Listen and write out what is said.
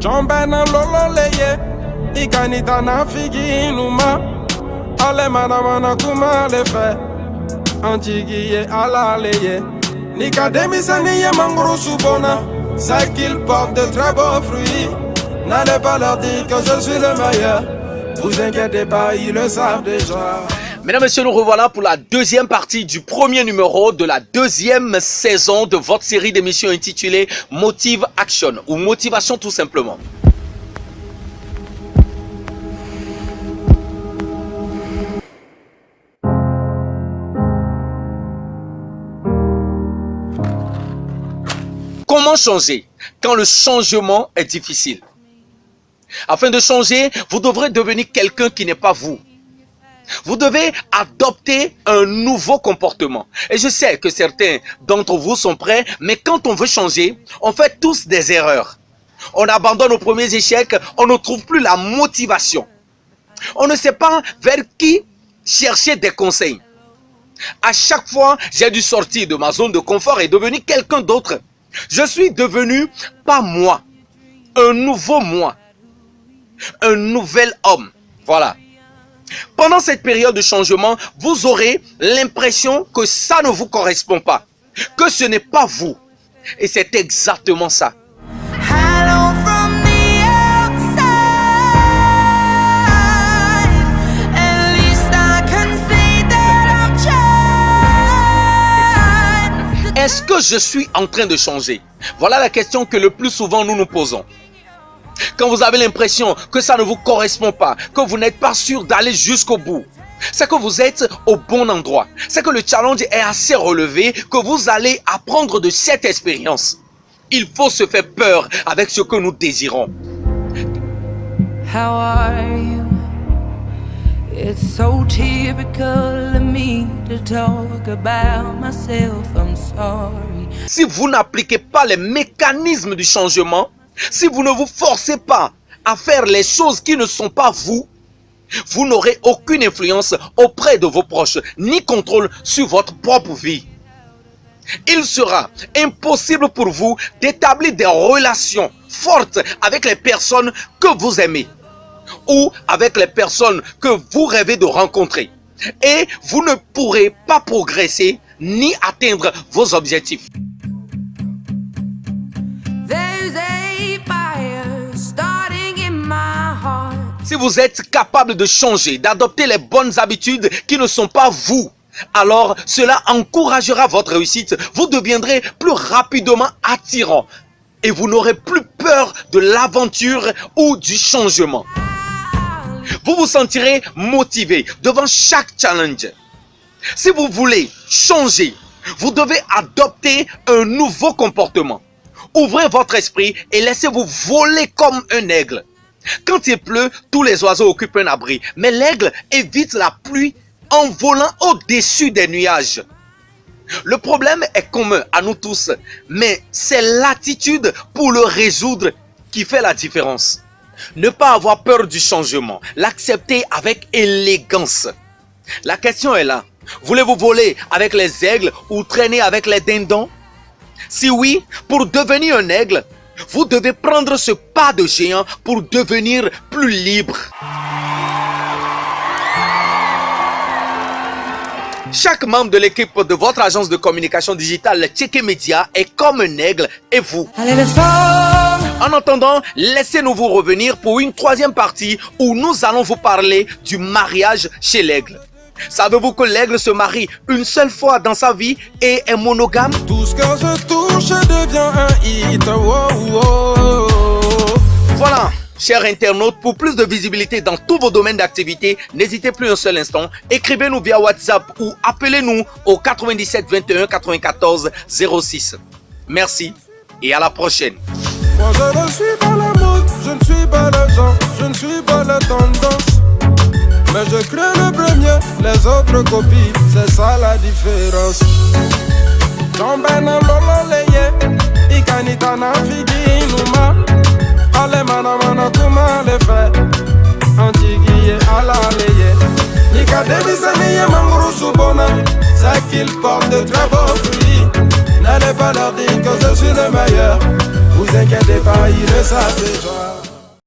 Jombena lolo leye, ikanita na figi numa. Ale mana kuma le fe, antigiye ala leye. Nika demisaniye mangoro subona, c'est qu'il porte de très beaux fruits. N'allez pas leur dire que je suis le meilleur. Vous inquiétez pas, ils le savent déjà. Mesdames et messieurs, nous revoilà pour la deuxième partie du premier numéro de la deuxième saison de votre série d'émissions intitulée Motive Action ou Motivation tout simplement. Comment changer quand le changement est difficile? Afin de changer, vous devrez devenir quelqu'un qui n'est pas vous. Vous devez adopter un nouveau comportement. Et je sais que certains d'entre vous sont prêts, mais quand on veut changer, on fait tous des erreurs. On abandonne aux premiers échecs, on ne trouve plus la motivation. On ne sait pas vers qui chercher des conseils. À chaque fois, j'ai dû sortir de ma zone de confort et devenir quelqu'un d'autre. Je suis devenu pas moi, un nouveau moi, un nouvel homme. Voilà. Pendant cette période de changement, vous aurez l'impression que ça ne vous correspond pas, que ce n'est pas vous. Et c'est exactement ça. Est-ce que je suis en train de changer? Voilà la question que le plus souvent nous nous posons. Quand vous avez l'impression que ça ne vous correspond pas, que vous n'êtes pas sûr d'aller jusqu'au bout, c'est que vous êtes au bon endroit. C'est que le challenge est assez relevé, que vous allez apprendre de cette expérience. Il faut se faire peur avec ce que nous désirons. How are you? It's so typical of me to talk about myself. I'm sorry. Si vous n'appliquez pas les mécanismes du changement, si vous ne vous forcez pas à faire les choses qui ne sont pas vous, vous n'aurez aucune influence auprès de vos proches, ni contrôle sur votre propre vie. Il sera impossible pour vous d'établir des relations fortes avec les personnes que vous aimez ou avec les personnes que vous rêvez de rencontrer. Et vous ne pourrez pas progresser ni atteindre vos objectifs. Si vous êtes capable de changer, d'adopter les bonnes habitudes qui ne sont pas vous, alors cela encouragera votre réussite. Vous deviendrez plus rapidement attirant et vous n'aurez plus peur de l'aventure ou du changement. Vous vous sentirez motivé devant chaque challenge. Si vous voulez changer, vous devez adopter un nouveau comportement. Ouvrez votre esprit et laissez-vous voler comme un aigle. Quand il pleut, tous les oiseaux occupent un abri. Mais l'aigle évite la pluie en volant au-dessus des nuages. Le problème est commun à nous tous, mais c'est l'attitude pour le résoudre qui fait la différence. Ne pas avoir peur du changement, l'accepter avec élégance. La question est là. Voulez-vous voler avec les aigles ou traîner avec les dindons? Si oui, pour devenir un aigle, vous devez prendre ce pas de géant pour devenir plus libre. Chaque membre de l'équipe de votre agence de communication digitale Tchéké Média est comme un aigle et vous. En attendant, laissez-nous vous revenir pour une troisième partie où nous allons vous parler du mariage chez l'aigle. Savez-vous que l'aigle se marie une seule fois dans sa vie et est monogame? Tout ce que je touche devient un hit. Oh, oh, oh. Voilà, chers internautes, pour plus de visibilité dans tous vos domaines d'activité, n'hésitez plus un seul instant. Écrivez-nous via WhatsApp ou appelez-nous au 97 21 94 06. Merci et à la prochaine. Moi je ne suis pas la mode, je ne suis pas le genre, je ne suis pas la tendance. Mais je crée le premier, les autres copient, c'est ça la différence. Jombena lolo leye, ikanita na figi numa. Ale mana kuma le fe, antigiye ala leye. Nika demisaniye mangoro subona, c'est qu'il porte de très beaux fruits. N'allez pas leur dire que je suis le meilleur. Vous inquiétez pas, ils le savent déjà.